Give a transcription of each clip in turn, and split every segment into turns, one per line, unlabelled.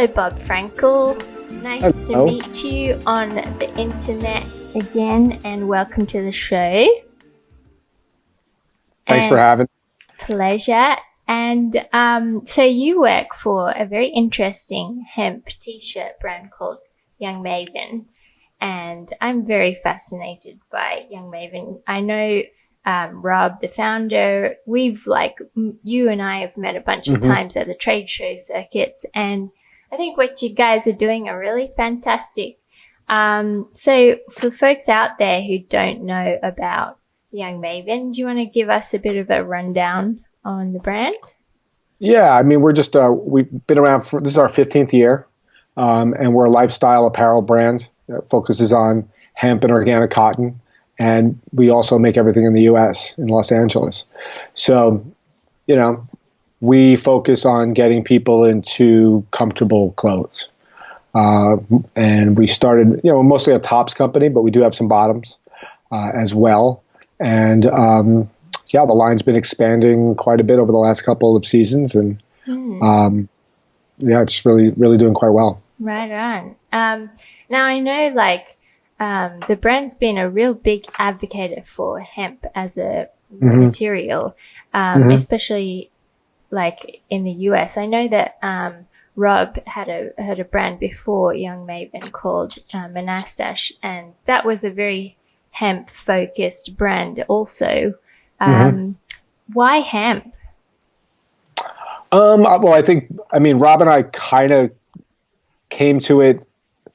Hello, Bob Frankel. Nice to
Hello.
meet you on the internet again, and welcome to the show.
Thanks for having me.
Pleasure. And so you work for a very interesting hemp t-shirt brand called Young Maven, and I'm very fascinated by Young Maven. I know Rob, the founder. You and I have met a bunch of times at the trade show circuits, and I think what you guys are doing are really fantastic. So for folks out there who don't know about Young Maven, do you want to give us a bit of a rundown on the brand?
Yeah, I mean, we're just, we've been around for, this is our 15th year, and we're a lifestyle apparel brand that focuses on hemp and organic cotton. And we also make everything in the U.S., in Los Angeles. So, we focus on getting people into comfortable clothes. And we started, mostly a tops company, but we do have some bottoms as well. And the line's been expanding quite a bit over the last couple of seasons. And it's really doing quite well.
Right on. Now, I know the brand's been a real big advocate for hemp as a material, especially in the US. I know that Rob had a brand before Young Maven called Monastash, and that was a very hemp-focused brand also. Why hemp?
Well, Rob and I kind of came to it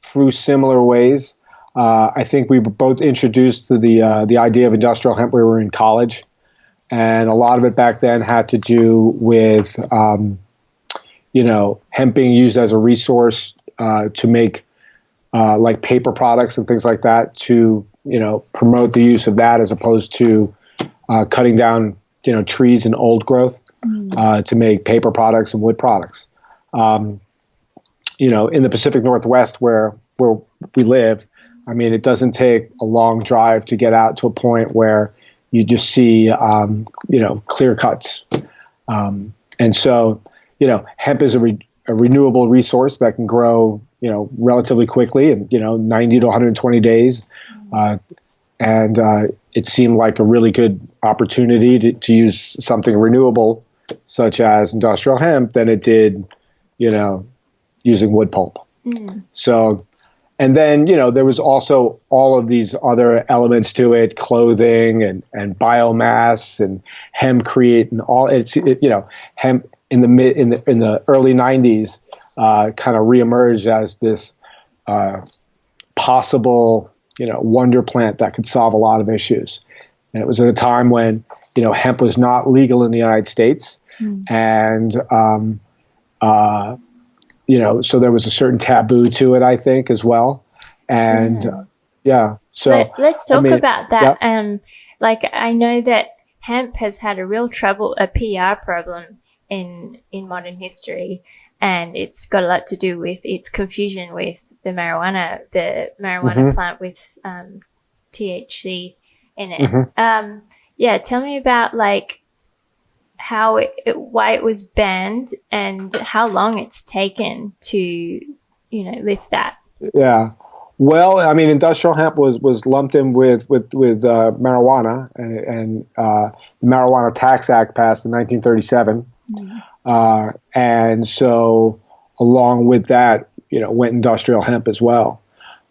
through similar ways. I think we were both introduced to the idea of industrial hemp when we were in college. And a lot of it back then had to do with, hemp being used as a resource to make paper products and things like that to, promote the use of that as opposed to cutting down, trees and old growth to make paper products and wood products. In the Pacific Northwest where we live, it doesn't take a long drive to get out to a point where you just see, clear cuts. And so, hemp is a renewable resource that can grow, relatively quickly in, 90 to 120 days. And it seemed like a really good opportunity to use something renewable, such as industrial hemp, than it did, using wood pulp. So, and then, there was also all of these other elements to it, clothing and biomass and hempcrete and all. Hemp in the early 90s kind of reemerged as this possible, wonder plant that could solve a lot of issues. And it was at a time when, hemp was not legal in the United States. And, so there was a certain taboo to it, I think, as well. And so
let's talk about that. Yeah. I know that hemp has had a PR problem in modern history, and it's got a lot to do with its confusion with the marijuana plant with THC in it. Tell me about why it was banned and how long it's taken to lift that.
Yeah. Well, industrial hemp was lumped in with marijuana, and the Marijuana Tax Act passed in 1937. And so along with that, went industrial hemp as well.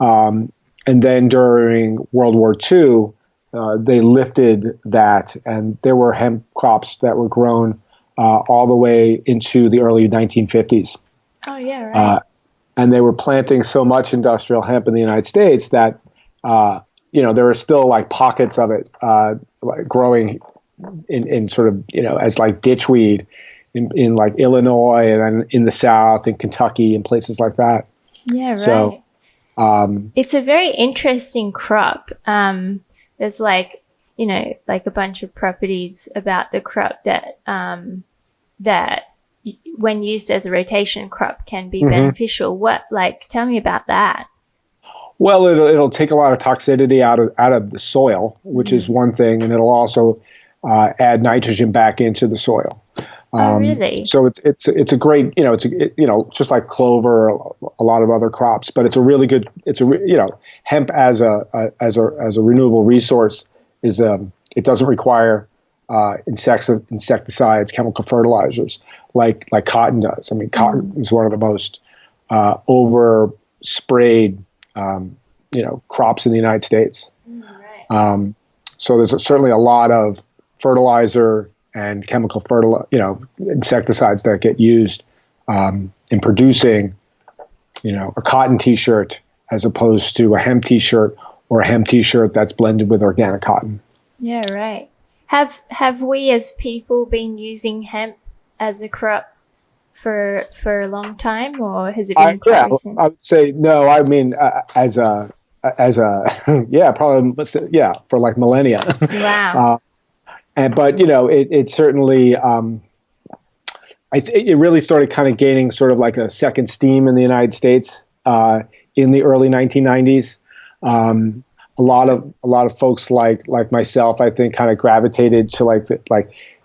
And then during World War II, they lifted that, and there were hemp crops that were grown all the way into the early 1950s.
Oh, yeah, right.
And they were planting so much industrial hemp in the United States that, there were still pockets of it growing in sort of, as ditchweed in Illinois and in the South, in Kentucky and places like that.
Yeah, right.
So,
it's a very interesting crop. There's a bunch of properties about the crop that when used as a rotation crop can be beneficial. Tell me about that.
Well, it'll take a lot of toxicity out of the soil, which is one thing, and it'll also add nitrogen back into the soil.
Oh, really?
So it's a great, just like clover, a lot of other crops, but it's a really good, hemp as a renewable resource is, it doesn't require insecticides, chemical fertilizers like cotton does. I mean, cotton is one of the most over sprayed, crops in the United States.
Right.
So there's certainly a lot of fertilizer and chemical insecticides that get used in producing, a cotton T-shirt as opposed to a hemp T-shirt or a hemp T-shirt that's blended with organic cotton.
Yeah, right. Have we as people been using hemp as a crop for a long time, or has it been quite recent?
I would say no. I mean, as a yeah, probably for like millennia.
Wow.
But it certainly it really started kind of gaining sort of like a second steam in the United States in the early 1990s. A lot of folks like myself, I think, kind of gravitated to like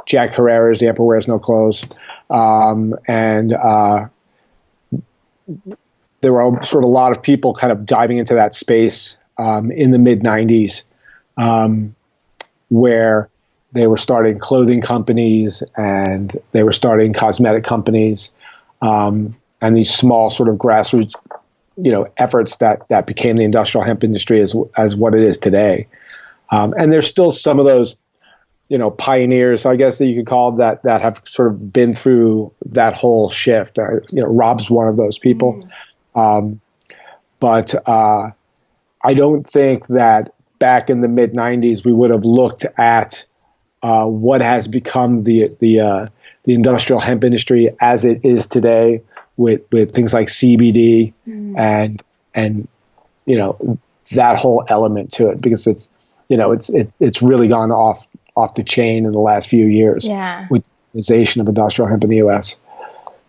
Jack Herrera's "The Emperor Wears No Clothes," and there were sort of a lot of people kind of diving into that space in the mid 90s, where they were starting clothing companies and they were starting cosmetic companies, and these small sort of grassroots, efforts that became the industrial hemp industry as what it is today. And there's still some of those, pioneers, I guess that you could call that have sort of been through that whole shift. Rob's one of those people. But I don't think that back in the mid 90s, we would have looked at what has become the industrial hemp industry as it is today, with things like CBD and that whole element to it, because it's really gone off the chain in the last few years.
Yeah.
With the legalization of industrial hemp in the U.S.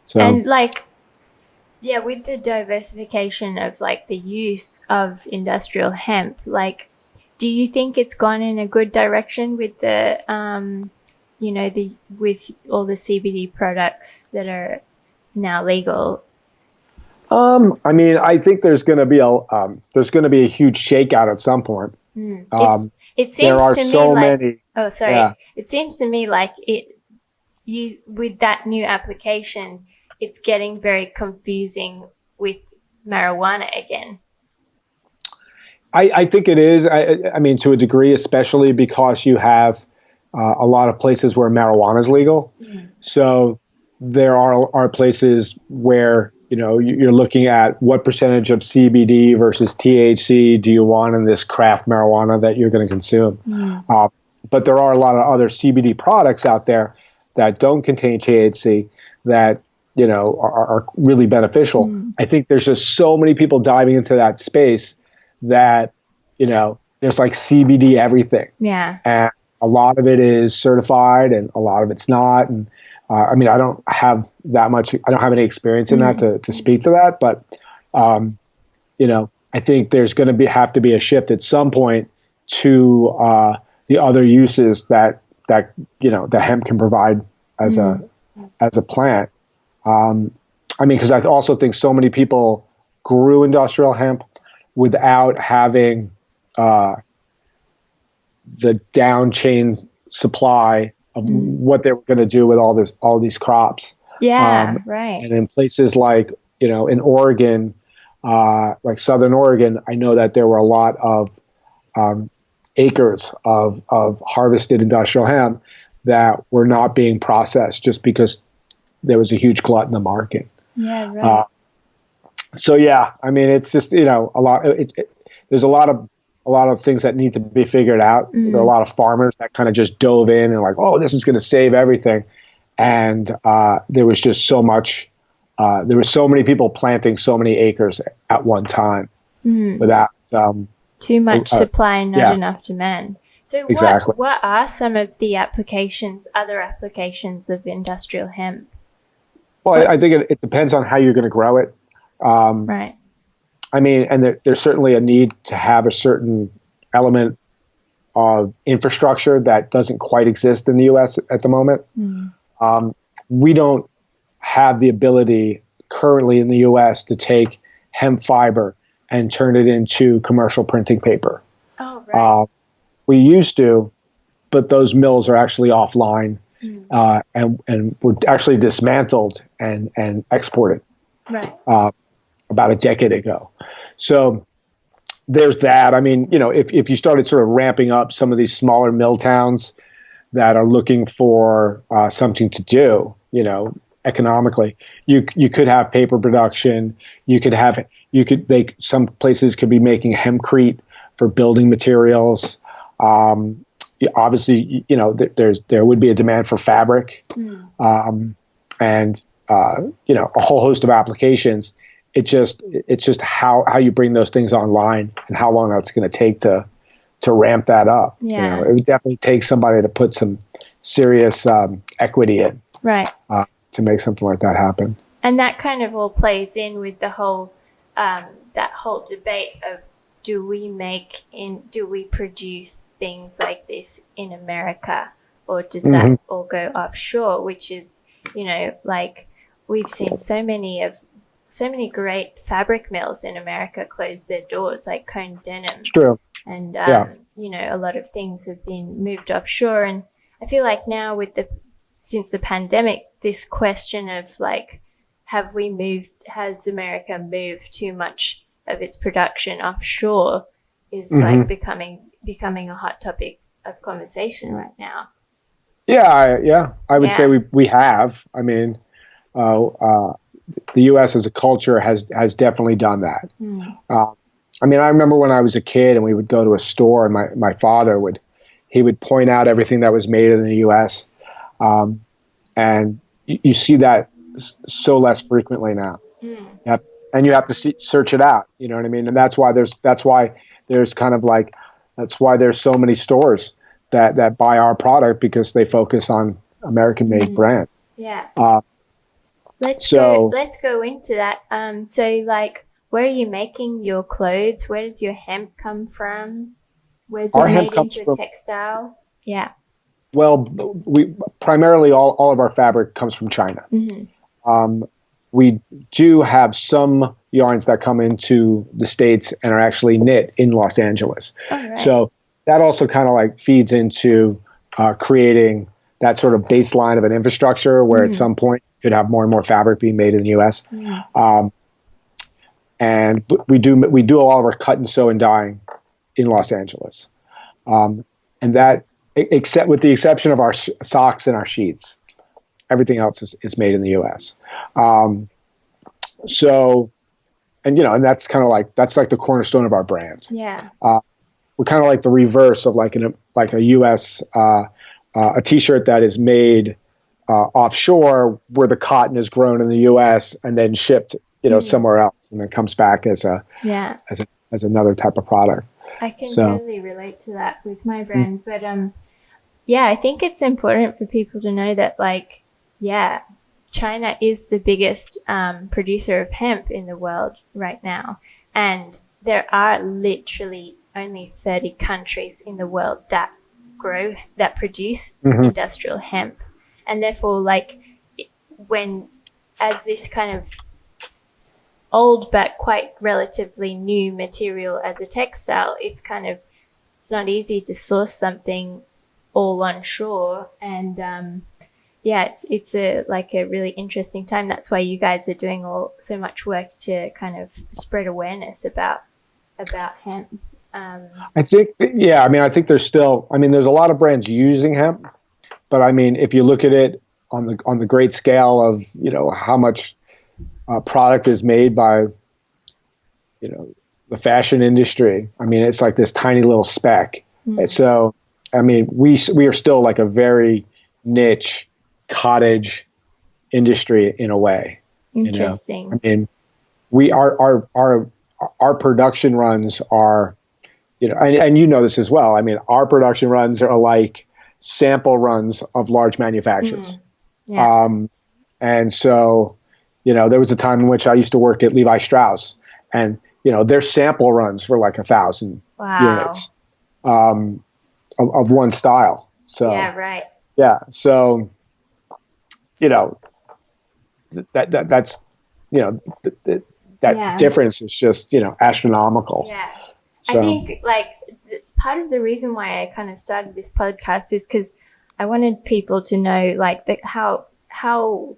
So
and with the diversification of the use of industrial hemp, do you think it's gone in a good direction with the with all the CBD products that are now legal?
I mean, I think there's going to be a huge shakeout at some point.
It seems
there are
to me
so
like
many.
oh, sorry.
Yeah.
It seems to me like with that new application, it's getting very confusing with marijuana again.
I think it is. I mean, to a degree, especially because you have a lot of places where marijuana is legal. So there are places where you're looking at what percentage of CBD versus THC do you want in this craft marijuana that you're going to consume. But there are a lot of other CBD products out there that don't contain THC that are really beneficial. I think there's just so many people diving into that space that there's like CBD everything.
Yeah.
And a lot of it is certified and a lot of it's not. And I mean, I don't have any experience in that to speak to that, but I think there's going to have to be a shift at some point to the other uses that hemp can provide as a plant. I mean, because I also think so many people grew industrial hemp without having the down chain supply of what they were going to do with all these crops.
Yeah, right.
And in places like in Oregon, like Southern Oregon, I know that there were a lot of acres of harvested industrial hemp that were not being processed just because there was a huge glut in the market.
Yeah, right.
So yeah, I mean, it's just a lot. There's a lot of things that need to be figured out. There are a lot of farmers that kind of just dove in and like, oh, this is going to save everything, and there was just so much. There were so many people planting so many acres at one time without
too much supply and not enough demand. So
exactly.
What are some of the other applications of industrial hemp?
Well, I think it depends on how you're going to grow it.
Right.
I mean, and there's certainly a need to have a certain element of infrastructure that doesn't quite exist in the U.S. at the moment. we don't have the ability currently in the US to take hemp fiber and turn it into commercial printing paper.
Oh, right.
We used to, but those mills are actually offline, and were actually dismantled and exported
Right.
about a decade ago. So there's that. I mean, if you started sort of ramping up some of these smaller mill towns that are looking for something to do, economically, you could have paper production. Some places could be making hempcrete for building materials. Obviously, there would be a demand for fabric, and a whole host of applications. It's just how you bring those things online and how long that's going to take to ramp that up.
Yeah.
It would definitely take somebody to put some serious equity in,
right,
to make something like that happen.
And that kind of all plays in with the whole that whole debate of do we produce things like this in America, or does that all go offshore? Which is, like we've seen so many great fabric mills in America close their doors, like Cone Denim.
It's true.
And, a lot of things have been moved offshore. And I feel like now since the pandemic, this question of like, has America moved too much of its production offshore is like becoming a hot topic of conversation right now.
Yeah. I would say we have. I mean, the U.S. as a culture has definitely done that. I mean, I remember when I was a kid and we would go to a store, and my father would point out everything that was made in the U.S. And you see that so less frequently now. And you have to search it out. You know what I mean? And that's why there's so many stores that buy our product, because they focus on American-made brands.
Yeah. Let's go into that. So like, where are you making your clothes? Where does your hemp come from? Where's it made into a textile? Yeah.
Well, we primarily all of our fabric comes from China. We do have some yarns that come into the States and are actually knit in Los Angeles.
Right.
So that also kind of like feeds into creating that sort of baseline of an infrastructure where at some point you could have more and more fabric being made in the U.S. And we do a lot of our cut and sew and dyeing in Los Angeles, and that, except with the exception of our socks and our sheets, everything else is made in the U.S. So, and that's kind of like the cornerstone of our brand.
Yeah.
We're kind of like the reverse of like a U.S. A T-shirt that is made offshore, where the cotton is grown in the U.S. and then shipped, somewhere else, and then comes back as another type of product.
I can totally relate to that with my brand, but I think it's important for people to know that, like, China is the biggest producer of hemp in the world right now, and there are literally only 30 countries in the world that produce industrial hemp, and therefore, like, as this kind of old but quite relatively new material as a textile, it's not easy to source something all onshore, and it's a really interesting time. That's why you guys are doing so much work to kind of spread awareness about hemp.
I think, I think there's a lot of brands using hemp, but I mean, if you look at it on the great scale of, how much product is made by, the fashion industry, I mean, it's like this tiny little speck. So, I mean, we are still like a very niche cottage industry in a way.
Interesting.
I mean, our production runs are, and this as well. I mean, our production runs are like sample runs of large manufacturers. And so, there was a time in which I used to work at Levi Strauss, and, their sample runs were like 1,000 units of one style. So,
yeah, right.
Yeah. So, you know, that's, you know, that
Yeah.
difference is just, you know, astronomical.
Yeah.
So,
I think like it's part of the reason why I kind of started this podcast is because I wanted people to know like how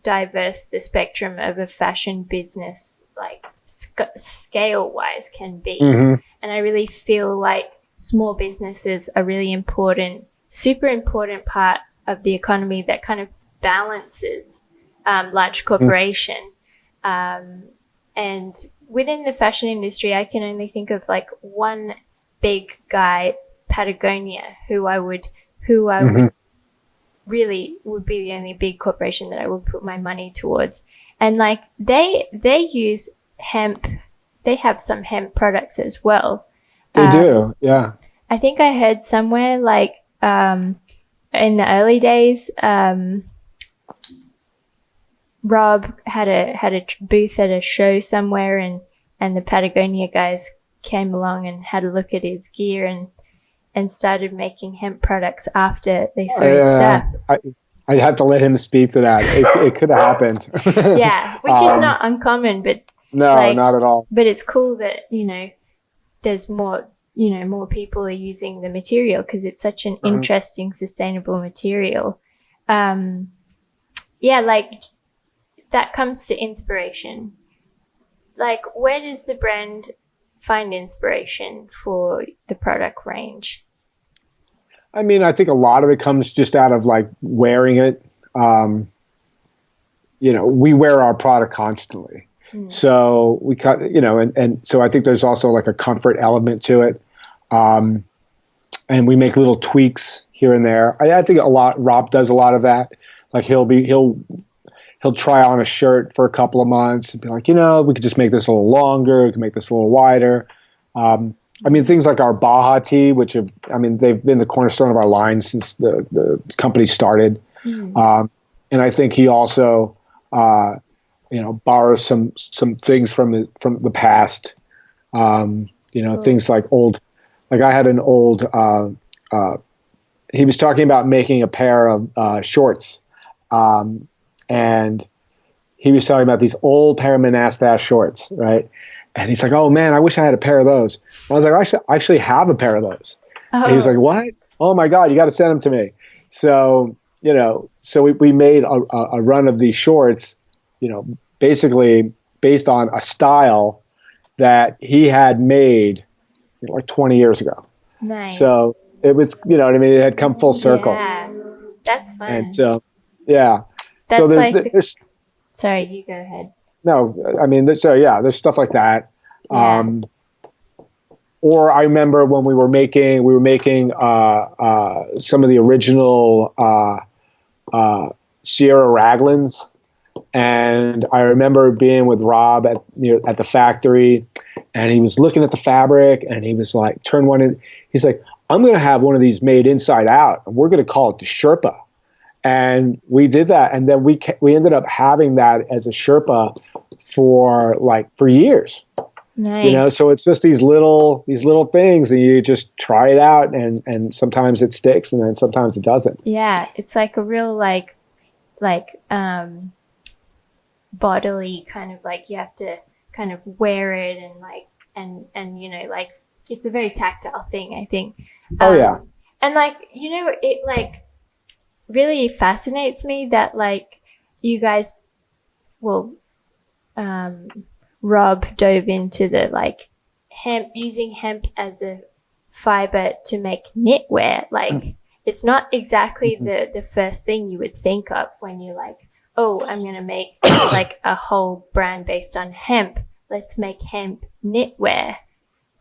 diverse the spectrum of a fashion business like scale wise can be.
mm-hmm.
And I really feel like small businesses are really important, super important part of the economy that kind of balances large corporation. And within the fashion industry, I can only think of like one big guy, Patagonia, who I would really would be the only big corporation that I would put my money towards. And like they use hemp, they have some hemp products as well.
They do, yeah.
I think I heard somewhere like in the early days, Rob had a booth at a show somewhere, and the Patagonia guys came along and had a look at his gear and started making hemp products after they saw his stuff.
I'd have to let him speak to that. It could have happened.
Yeah, which is not uncommon, but
no,
like,
not at all.
But it's cool that, you know, there's more, you know, more people are using the material because it's such an interesting, sustainable material. Yeah, like that comes to inspiration. Like, where does the brand find inspiration for the product range?
I mean, I think a lot of it comes just out of like wearing it. You know, we wear our product constantly. So we cut, you know, and so I think there's also like a comfort element to it. And we make little tweaks here and there. I think Rob does a lot of that. Like he'll try on a shirt for a couple of months and be like, you know, we could just make this a little longer. We can make this a little wider. I mean, things like our Baja tee, which they've been the cornerstone of our line since the company started. And I think he also, you know, borrows some things from the past. You know, things like I had an old, he was talking about making a pair of shorts. And he was talking about these old pair of Monastash shorts, right? And he's like, oh man, I wish I had a pair of those. And I was like, I actually have a pair of those. And he was like, what? Oh my God, you got to send them to me. So, you know, so we made a run of these shorts, you know, basically based on a style that he had made, you know, like 20 years ago.
Nice.
So it was, you know what I mean? It had come full circle.
Yeah, that's fun.
And so, yeah.
That's
so
there's sorry, you go ahead.
No, I mean, there's stuff like that.
Yeah.
Or I remember when we were making some of the original Sierra Raglans, and I remember being with Rob at the factory, and he was looking at the fabric, and he was like, turn one in. He's like, I'm going to have one of these made inside out, and we're going to call it the Sherpa. And we did that, and then we ended up having that as a Sherpa for years.
Nice.
You know, so it's just these little things, and you just try it out, and sometimes it sticks, and then sometimes it doesn't.
Yeah, it's like a real like bodily kind of like you have to kind of wear it and like and you know, like it's a very tactile thing, I think.
Oh yeah.
And like, you know, it like really fascinates me that like you guys, well, Rob dove into the like using hemp as a fiber to make knitwear. Like it's not exactly the first thing you would think of when you're like, oh, I'm going to make like a whole brand based on hemp. Let's make hemp knitwear.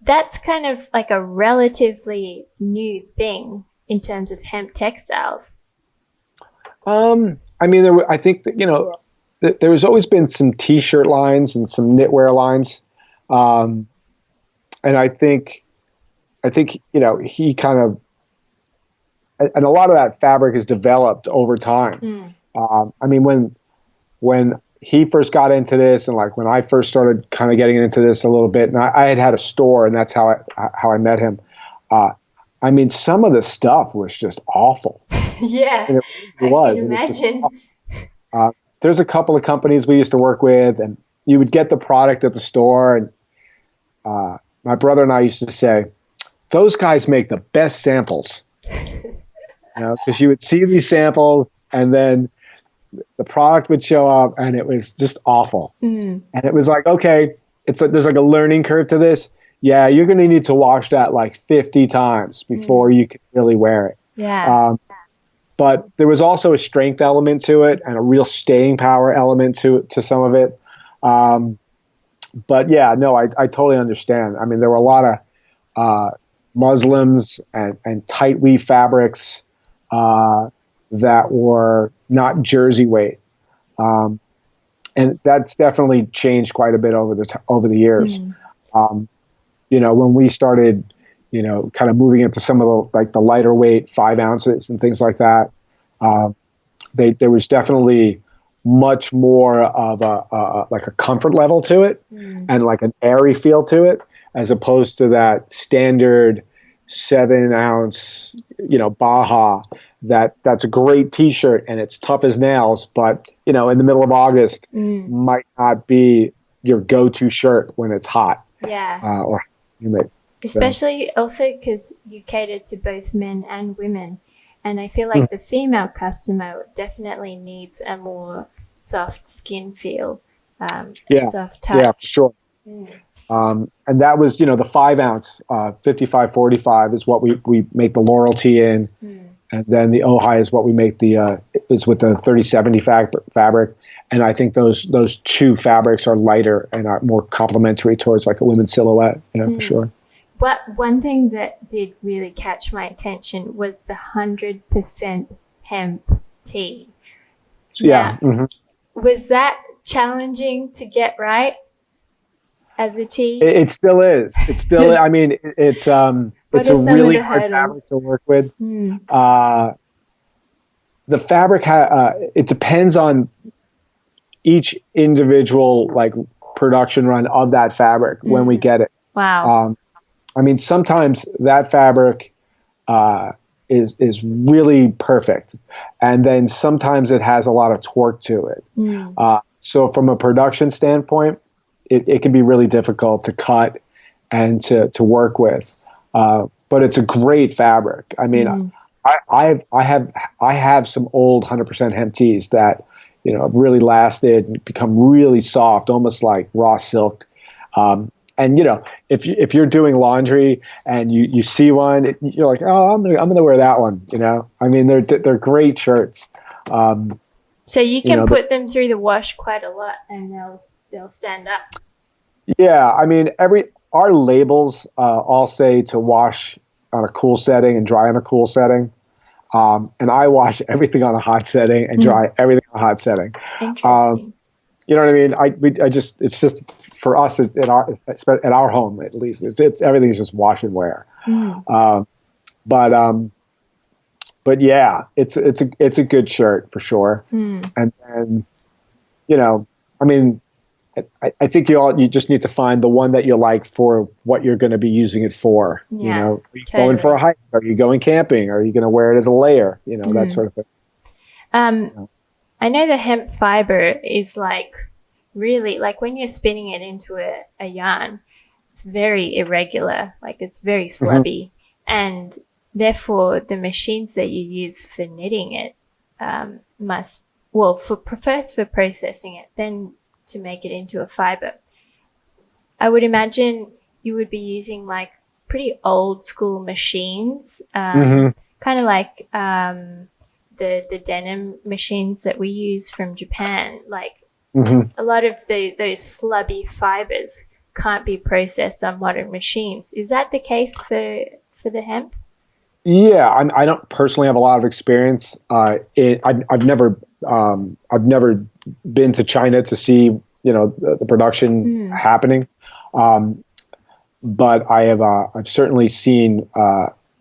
That's kind of like a relatively new thing in terms of hemp textiles.
I mean, I think that, you know, there has always been some T-shirt lines and some knitwear lines, and I think you know, he kind of, and a lot of that fabric is developed over time. I mean, when he first got into this, and like when I first started kind of getting into this a little bit, and I had a store, and that's how I met him. I mean, some of the stuff was just awful.
Yeah,
it was.
I can imagine.
There's a couple of companies we used to work with, and you would get the product at the store. And my brother and I used to say, those guys make the best samples, because you would see these samples and then the product would show up and it was just awful. And it was like, okay, there's like a learning curve to this. Yeah, you're going to need to wash that like 50 times before you can really wear it.
Yeah.
But there was also a strength element to it and a real staying power element to some of it. But yeah, no, I totally understand. I mean, there were a lot of muslins and tight weave fabrics that were not jersey weight. And that's definitely changed quite a bit over the years. When we started, kind of moving into some of the lighter weight 5 ounces and things like that, there was definitely much more of a comfort level to it and like an airy feel to it, as opposed to that standard 7 ounce, Baja. That's a great t-shirt and it's tough as nails, but in the middle of August might not be your go-to shirt when it's hot.
Yeah.
Or humid.
Especially also because you cater to both men and women. And I feel like the female customer definitely needs a more soft skin feel, soft touch.
Yeah, for sure. And that was, the 5 ounce, 55-45 is what we make the Laurel tee in. And then the Ojai is what we make is with the 30-70 fabric. And I think those two fabrics are lighter and are more complementary towards like a women's silhouette, for sure.
But one thing that did really catch my attention was the 100% hemp tee.
Yeah.
Was that challenging to get right as a tee?
It still is. It's still, I mean, it's a really hard fabric to work with. The fabric, it depends on each individual like production run of that fabric when we get it.
Wow.
I mean, sometimes that fabric is really perfect, and then sometimes it has a lot of torque to it. So from a production standpoint, it can be really difficult to cut and to work with. But it's a great fabric. I mean, I have some old 100% hemp tees that have really lasted and become really soft, almost like raw silk. And if you're doing laundry and you see one, you're like, oh, I'm gonna wear that one. I mean, they're great shirts.
So you can put them through the wash quite a lot, and they'll stand up.
Yeah, I mean, our labels all say to wash on a cool setting and dry on a cool setting. And I wash everything on a hot setting and dry everything on a hot setting.
Interesting.
You know what I mean? It's just for us at our home, at least, it's everything's just wash and wear. But yeah, it's a good shirt for sure. And then, I mean, I think you just need to find the one that you like for what you're going to be using it for.
Yeah,
are you going for a hike? Are you going camping? Are you going to wear it as a layer? That sort of thing.
I know the hemp fiber is like really, like when you're spinning it into a yarn, it's very irregular, like it's very slubby. And therefore the machines that you use for knitting it first for processing it, then to make it into a fiber. I would imagine you would be using like pretty old school machines, kind of like the denim machines that we use from Japan. Like a lot of those slubby fibers can't be processed on modern machines. Is that the case for the hemp?
Yeah, I don't personally have a lot of experience. I've never been to China to see the production happening, but I've certainly seen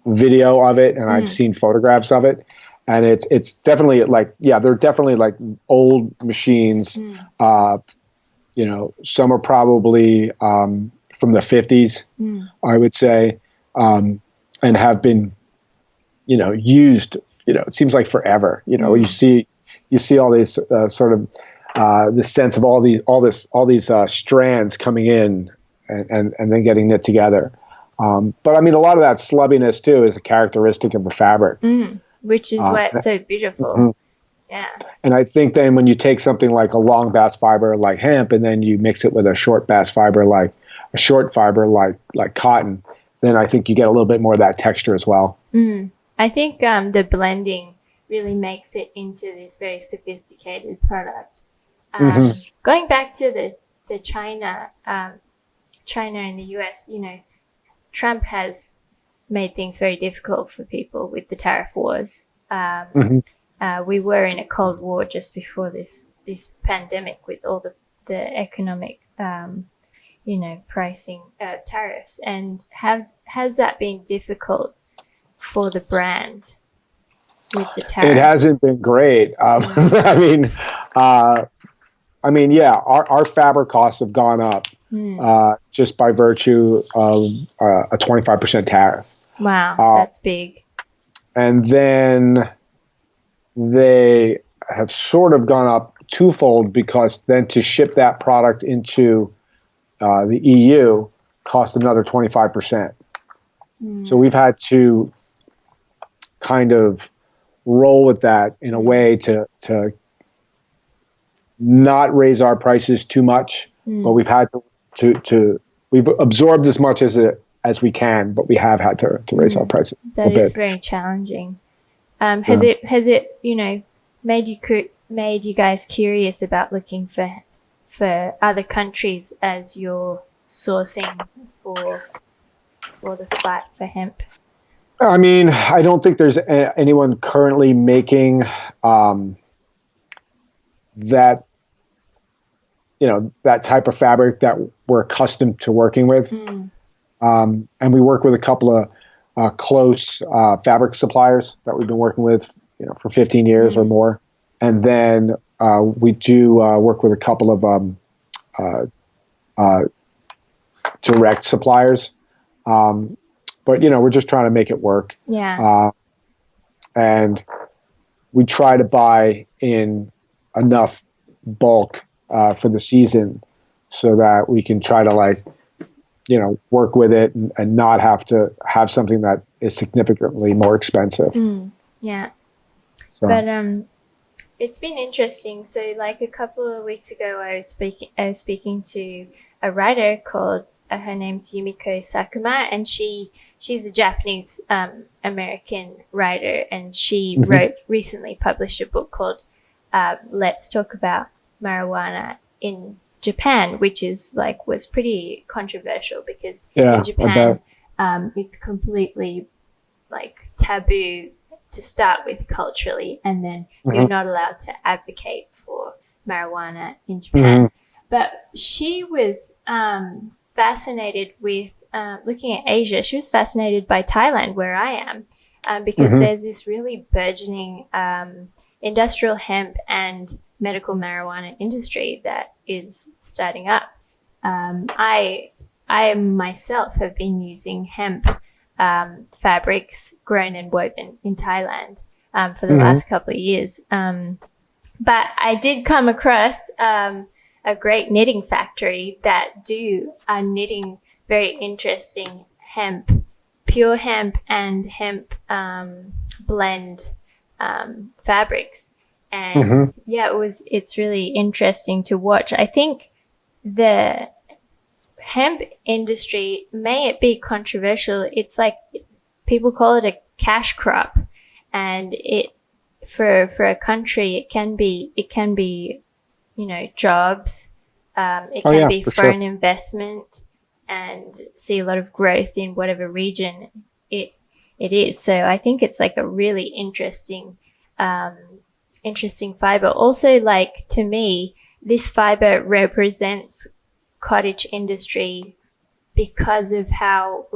video of it, and I've seen photographs of it, and it's definitely they're definitely like old machines. Some are probably from the 50s, I would say, and have been used, it seems like forever. You see you see all these sort of the sense of all these strands coming in and then getting knit together. But I mean, a lot of that slubbiness too is a characteristic of the fabric,
which is why it's so beautiful.
Mm-hmm.
Yeah.
And I think then when you take something like a long bast fiber like hemp, and then you mix it with a short bast fiber like cotton, then I think you get a little bit more of that texture as well.
I think the blending really makes it into this very sophisticated product. Going back to the China and the US, you know, Trump has made things very difficult for people with the tariff wars. We were in a Cold War just before this pandemic with all the economic, pricing tariffs. And has that been difficult for the brand with the tariffs?
It hasn't been great. Yeah, our fabric costs have gone up just by virtue of a 25% tariff.
Wow, that's big.
And then they have sort of gone up twofold, because then to ship that product into the EU cost another 25%. So we've had to kind of roll with that in a way to not raise our prices too much, but we've had to we've absorbed as much as we can, but we have had to raise our prices.
That is very challenging. Has it made you guys curious about looking for other countries as you're sourcing for the fight for hemp?
I mean, I don't think there's anyone currently making that type of fabric that we're accustomed to working with. And we work with a couple of close fabric suppliers that we've been working with, for 15 years or more. And then we do work with a couple of direct suppliers. But we're just trying to make it work.
Yeah.
And we try to buy in enough bulk for the season so that we can try to work with it and not have to have something that is significantly more expensive.
Yeah.
So.
But it's been interesting. So like a couple of weeks ago, I was speaking to a writer called her name's Yumiko Sakuma, and she's a Japanese American writer, and she recently published a book called Let's Talk About Marijuana in Japan, which was pretty controversial because in Japan it's completely taboo to start with culturally, and then you're not allowed to advocate for marijuana in Japan. But she was fascinated with looking at Asia. She was fascinated by Thailand, where I am, because there's this really burgeoning industrial hemp and medical marijuana industry that is starting up. I myself have been using hemp fabrics grown and woven in Thailand for the last couple of years. But I did come across a great knitting factory that are knitting very interesting hemp, pure hemp and hemp blend fabrics. And it's really interesting to watch. I think the hemp industry, may it be controversial, people call it a cash crop, and for a country it can be jobs, it can be foreign investment, and see a lot of growth in whatever region it is. So I think it's a really interesting fiber. Also, to me, this fiber represents cottage industry because of how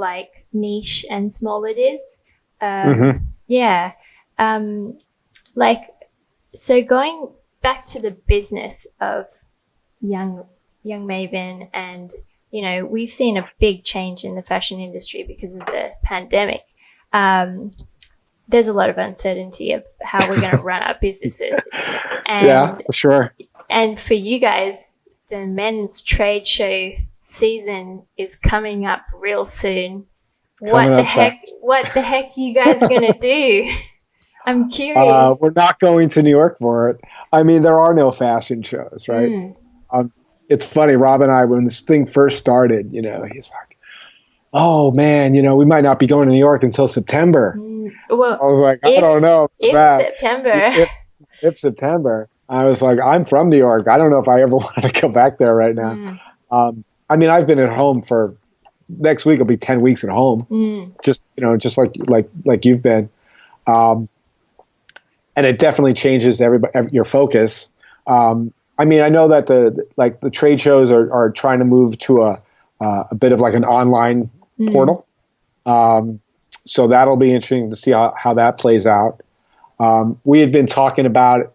niche and small it is. So going back to the business of young Maven, and we've seen a big change in the fashion industry because of the pandemic. there's a lot of uncertainty of how we're going to run our businesses. And,
yeah, for sure.
And for you guys, the men's trade show season is coming up real soon. What the heck are you guys going to do? I'm curious.
We're not going to New York for it. I mean, there are no fashion shows, right? It's funny, Rob and I, when this thing first started, you know, he's like, oh man, you know, we might not be going to New York until September.
Well,
I was like, I don't know.
September.
If September. I was like, I'm from New York. I don't know if I ever want to go back there right now. I mean, I've been at home for, next week will be 10 weeks at home. Just, you know, just like you've been. And it definitely changes your focus. I mean, I know that the trade shows are trying to move to a bit of like an online portal. So that'll be interesting to see how that plays out. We had been talking about,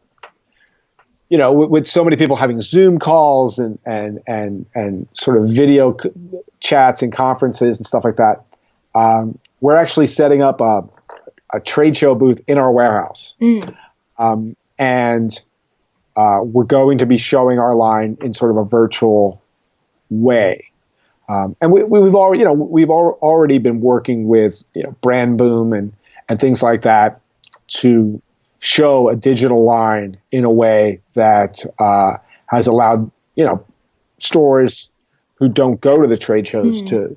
you know, with so many people having Zoom calls and sort of video chats and conferences and stuff like that. We're actually setting up a trade show booth in our warehouse. And we're going to be showing our line in sort of a virtual way. And we've already been working with, you know, Brand Boom and things like that to show a digital line in a way that has allowed, you know, stores who don't go to the trade shows to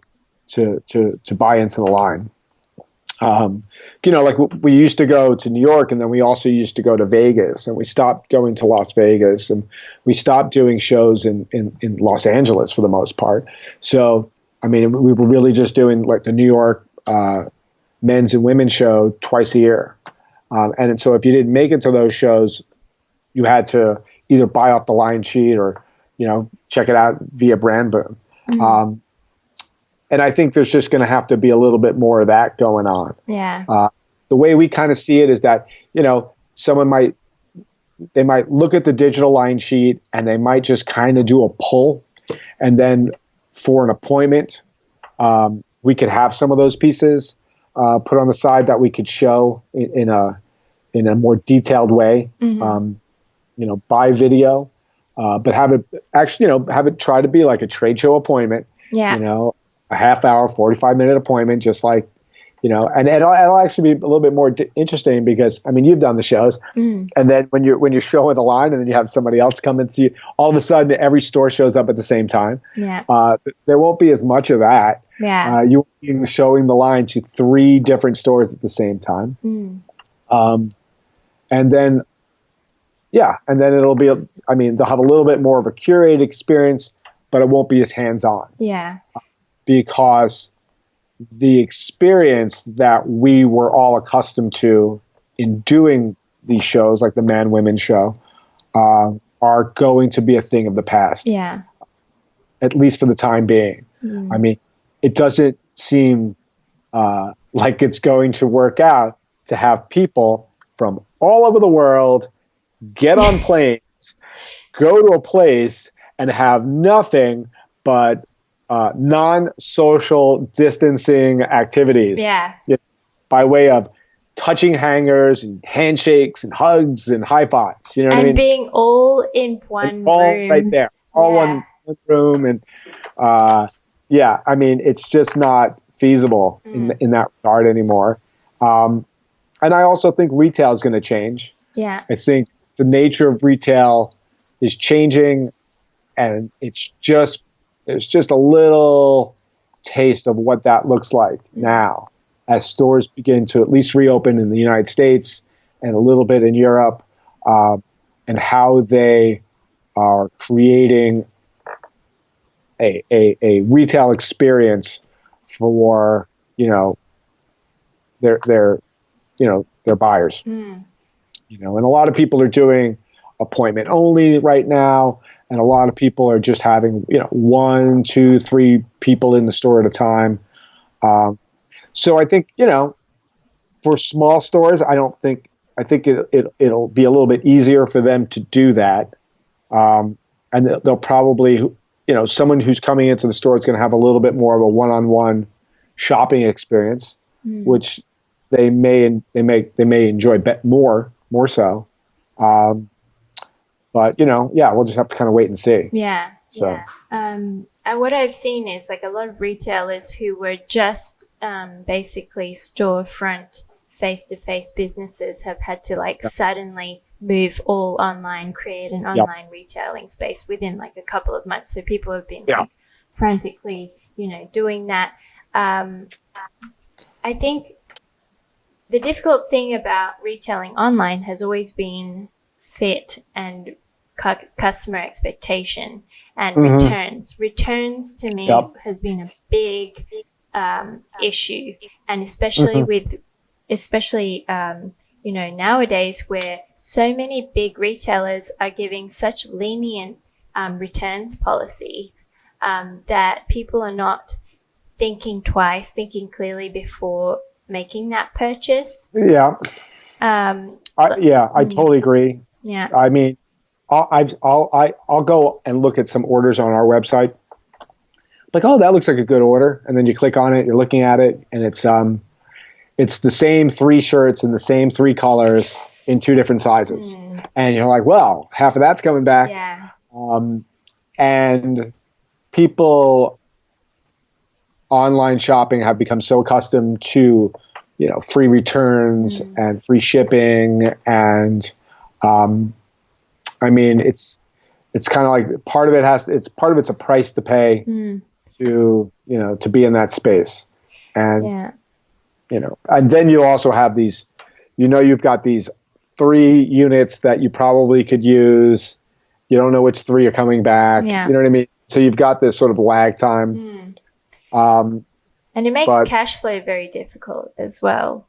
buy into the line. You know, like we used to go to New York, and then we also used to go to Vegas, and we stopped going to Las Vegas, and we stopped doing shows in Los Angeles for the most part. So, I mean, we were really just doing like the New York men's and women's show twice a year. And so if you didn't make it to those shows, you had to either buy off the line sheet or, you know, check it out via Brand Boom. And I think there's just going to have to be a little bit more of that going on.
Yeah.
The way we kind of see it is that, you know, they might look at the digital line sheet and they might just kind of do a pull. And then for an appointment, we could have some of those pieces put on the side that we could show in a more detailed way, you know, by video, but have it try to be like a trade show appointment.
Yeah.
You know, a half hour, 45-minute appointment, just like, you know, and it'll actually be a little bit more interesting because, I mean, you've done the shows, and then when you're showing the line, and then you have somebody else come and see you, all of a sudden every store shows up at the same time.
Yeah.
There won't be as much of that.
Yeah.
You'll be showing the line to 3 different stores at the same time. And then it'll be, I mean, they'll have a little bit more of a curated experience, but it won't be as hands-on.
Yeah.
Because the experience that we were all accustomed to in doing these shows, like the man-women show, are going to be a thing of the past.
Yeah.
At least for the time being. I mean, it doesn't seem like it's going to work out to have people from all over the world get on planes, go to a place, and have nothing but non-social distancing activities.
Yeah.
By way of touching hangers and handshakes and hugs and high fives. You know what I mean?
And being all in one
all
room.
right there. All one room. And I mean, it's just not feasible in that regard anymore. And I also think retail is going to change.
Yeah.
I think the nature of retail is changing, and there's just a little taste of what that looks like now as stores begin to at least reopen in the United States and a little bit in Europe, and how they are creating a retail experience for, you know, their buyers. You know, and a lot of people are doing appointment only right now. And a lot of people are just having, you know, 1, 2, 3 people in the store at a time. So I think, you know, for small stores, I think it'll be a little bit easier for them to do that. And they'll probably, you know, someone who's coming into the store is going to have a little bit more of a one-on-one shopping experience, which they may enjoy more so. But we'll just have to kind of wait and see.
Yeah.
So.
Yeah. And what I've seen is like a lot of retailers who were just basically storefront face-to-face businesses have had to suddenly move all online, create an online retailing space within like a couple of months. So people have been like frantically, doing that. I think the difficult thing about retailing online has always been fit and customer expectation and returns. Returns to me has been a big issue, and especially nowadays where so many big retailers are giving such lenient returns policies that people are not thinking twice, thinking clearly before making that purchase.
Yeah. I totally agree.
Yeah.
I mean, I'll go and look at some orders on our website. Like, oh, that looks like a good order, and then you click on it, you're looking at it, and it's the same 3 shirts in the same 3 colors in 2 different sizes, and you're like, well, half of that's coming back.
Yeah.
And people online shopping have become so accustomed to, free returns and free shipping, and I mean, it's kind of like part of it's a price to pay to be in that space, and and then you also have these, you've got these 3 units that you probably could use. You don't know which 3 are coming back.
Yeah.
You know what I mean? So you've got this sort of lag time.
And it makes cash flow very difficult as well.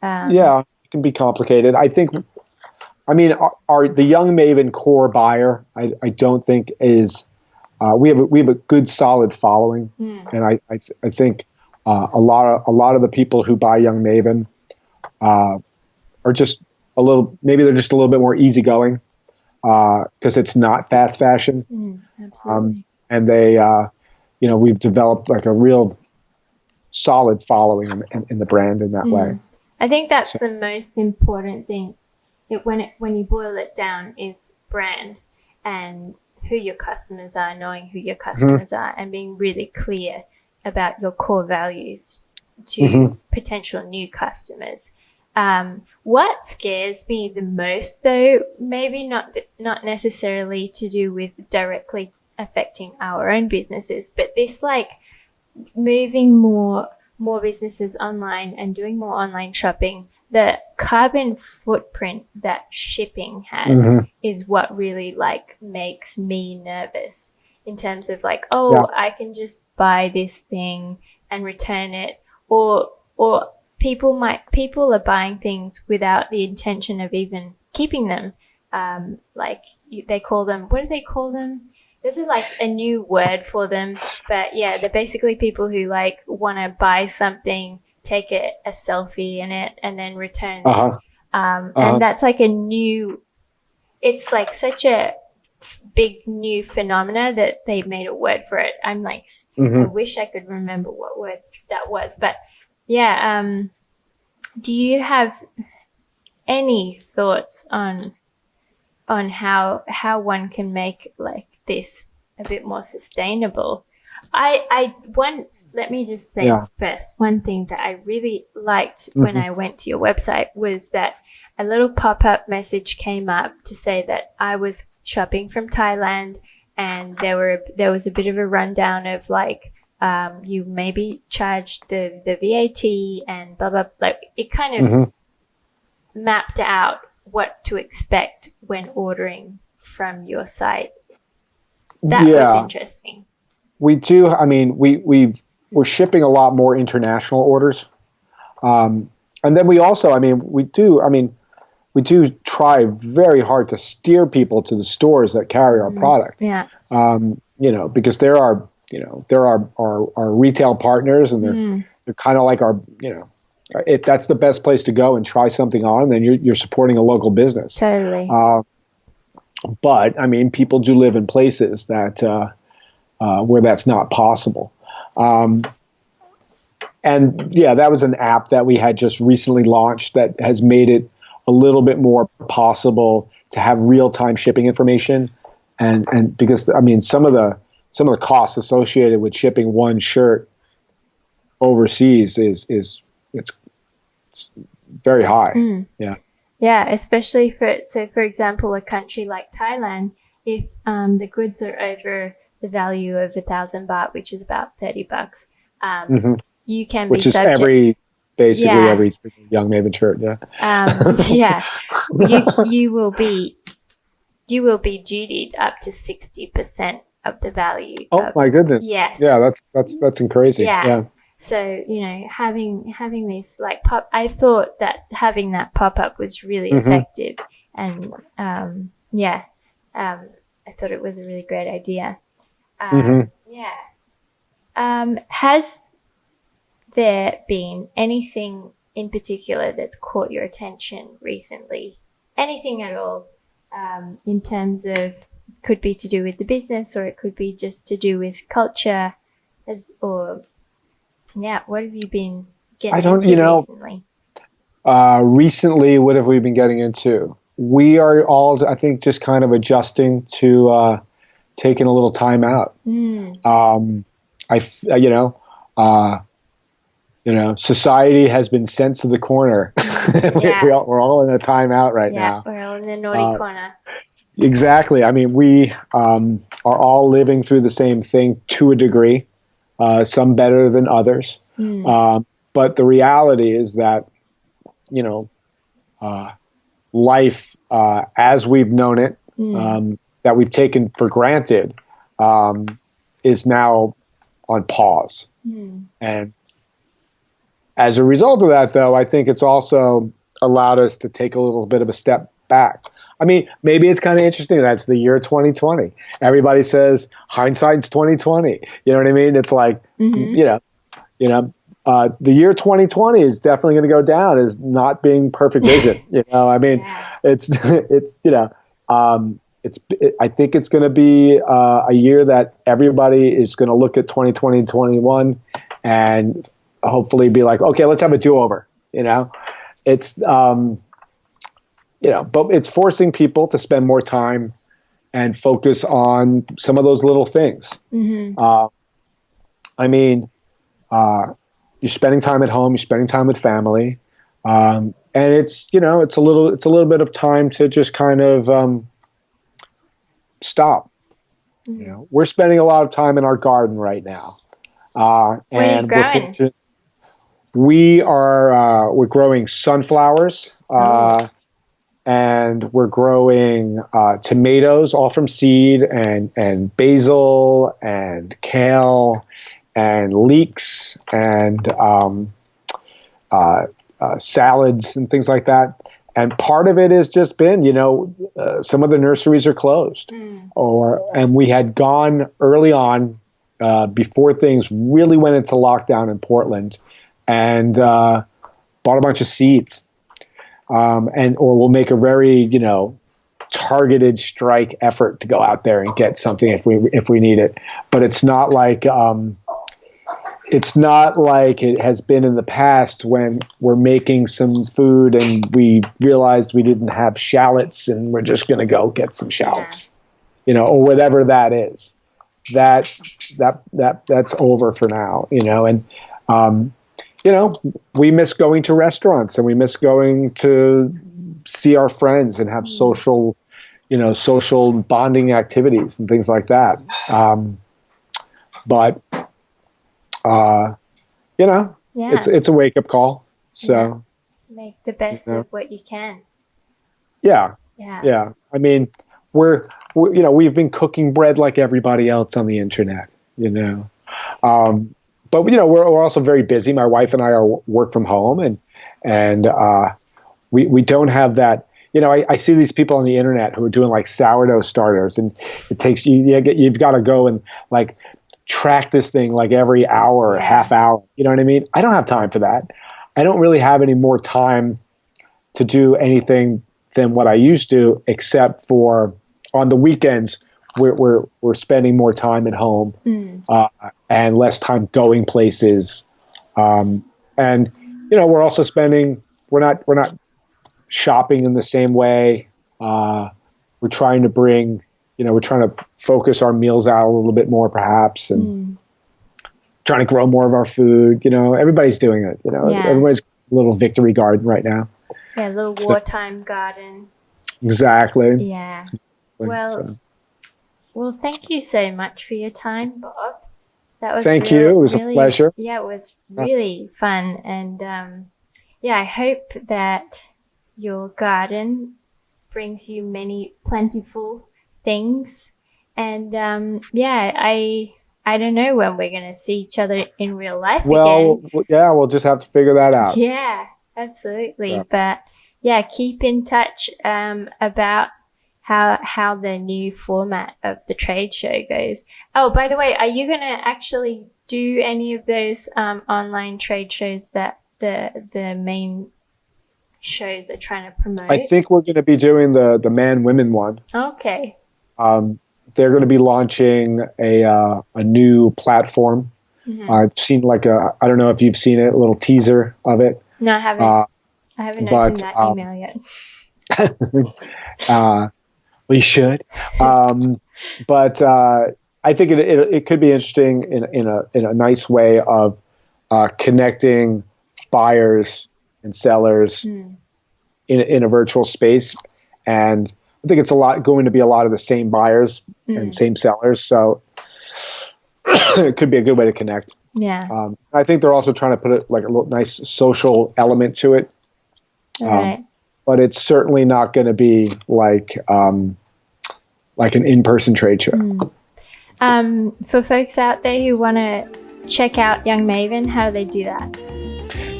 It can be complicated. I think, the Young Maven core buyer, I don't think is, we have a good solid following. And I think a lot of the people who buy Young Maven are just maybe they're just a little bit more easygoing because it's not fast fashion.
Absolutely.
And they, we've developed like a real solid following in the brand in that way.
I think that's the most important thing. When you boil it down, is brand and who your customers are, knowing who your customers are, and being really clear about your core values to potential new customers. What scares me the most, though, maybe not necessarily to do with directly affecting our own businesses, but this moving more businesses online and doing more online shopping, the carbon footprint that shipping has is what really makes me nervous in terms of I can just buy this thing and return it, or people are buying things without the intention of even keeping them. They call them, what do they call them? There's a new word for them, but yeah, they're basically people who want to buy something, take a selfie in it, and then return it. And that's it's such a big new phenomena that they've made a word for it. I'm I wish I could remember what word that was, but yeah. Do you have any thoughts on how one can make this a bit more sustainable? Let me just say first, one thing that I really liked when I went to your website was that a little pop-up message came up to say that I was shopping from Thailand, and there was a bit of a rundown of you maybe charged the VAT and blah, blah. It kind of mapped out what to expect when ordering from your site. That was interesting.
We do. I mean, we're shipping a lot more international orders. And then we also, we do try very hard to steer people to the stores that carry our product.
Yeah.
Because they're our retail partners, and they're kind of like our, if that's the best place to go and try something on, then you're supporting a local business.
Totally.
But people do live in places that where that's not possible, and and yeah, that was an app that we had just recently launched that has made it a little bit more possible to have real-time shipping information. And because, I mean, some of the costs associated with shipping one shirt overseas is it's very high. Yeah.
Yeah, especially for example, a country like Thailand, if the goods are over the value of 1,000 baht, which is about $30, you can
which
be
is
subject.
every Young Maven shirt. Yeah.
Yeah, you will be dutied up to 60% of the value.
Oh my goodness!
Yes.
Yeah, that's crazy. Yeah.
So, having this like I thought that having that pop up was really effective, and I thought it was a really great idea. Has there been anything in particular that's caught your attention recently? Anything at all, in terms of, could be to do with the business, or it could be just to do with culture, what have you been getting into recently?
Recently, what have we been getting into? We are all, I think, just kind of adjusting to taking a little time out. Society has been sent to the corner. We're all in a timeout right now.
We're all in the naughty corner.
Exactly. I mean, we are all living through the same thing to a degree, some better than others. But the reality is that, life as we've known it, that we've taken for granted, is now on pause. And as a result of that, though, I think it's also allowed us to take a little bit of a step back. I mean, maybe it's kind of interesting. That's the year 2020. Everybody says hindsight's 2020. You know what I mean? It's like, the year 2020 is definitely going to go down as not being perfect vision. I mean, I think it's going to be a year that everybody is going to look at 2020 and 21 and hopefully be like, okay, let's have a do-over. It's, but it's forcing people to spend more time and focus on some of those little things. I mean, you're spending time at home, you're spending time with family, and it's it's a little bit of time to just kind of stop. We're spending a lot of time in our garden right now, and we're growing sunflowers. And we're growing tomatoes, all from seed, and basil, and kale, and leeks, and salads, and things like that. And part of it has just been, some of the nurseries are closed, and we had gone early on before things really went into lockdown in Portland, and bought a bunch of seeds. Or we'll make a very, targeted strike effort to go out there and get something if we need it. But it's not like it has been in the past when we're making some food and we realized we didn't have shallots and we're just going to go get some shallots, or whatever that is. That's over for now, and we miss going to restaurants and we miss going to see our friends and have social bonding activities and things like that. It's a wake up call. So
make the best of what you can.
Yeah. I mean, we've been cooking bread like everybody else on the internet, But we're also very busy. My wife and I work from home, and we don't have that. I see these people on the internet who are doing like sourdough starters, and it takes you've got to go and like track this thing like every hour or half hour. You know what I mean? I don't have time for that. I don't really have any more time to do anything than what I used to, except for on the weekends. We're spending more time at home and less time going places And we're also spending. We're not shopping in the same way. We're trying to bring. We're trying to focus our meals out a little bit more, perhaps, and trying to grow more of our food. Everybody's doing it. Everybody's a little victory garden right now.
Yeah, a little wartime garden.
Exactly.
Yeah. Well, thank you so much for your time, Bob. That was
Thank you. It was a pleasure.
Yeah, it was really fun. And I hope that your garden brings you many plentiful things. And I don't know when we're going to see each other in real life again.
Yeah, we'll just have to figure that out.
Yeah, absolutely. Yeah. But keep in touch about how the new format of the trade show goes. Oh, by the way, are you going to actually do any of those online trade shows that the main shows are trying to promote?
I think we're going to be doing the man-women one.
Okay.
They're going to be launching a new platform. Mm-hmm. I've seen I don't know if you've seen it, a little teaser of it.
No, I haven't. I haven't opened that email
yet. We should. But I think it could be interesting in a nice way of connecting buyers and sellers in a virtual space. And I think it's going to be a lot of the same buyers and same sellers. So it could be a good way to connect.
Yeah.
I think they're also trying to put a little nice social element to it.
Right.
But it's certainly not going to be like an in-person trade show.
For folks out there who want to check out Young Maven, how do they do that?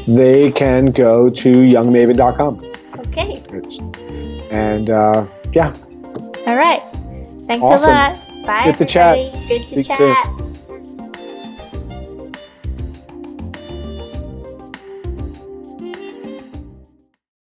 They can go to youngmaven.com.
Okay.
And yeah.
All right. Thanks
awesome.
a lot. Bye,
Good to chat.
Good to
Speak
chat.
soon.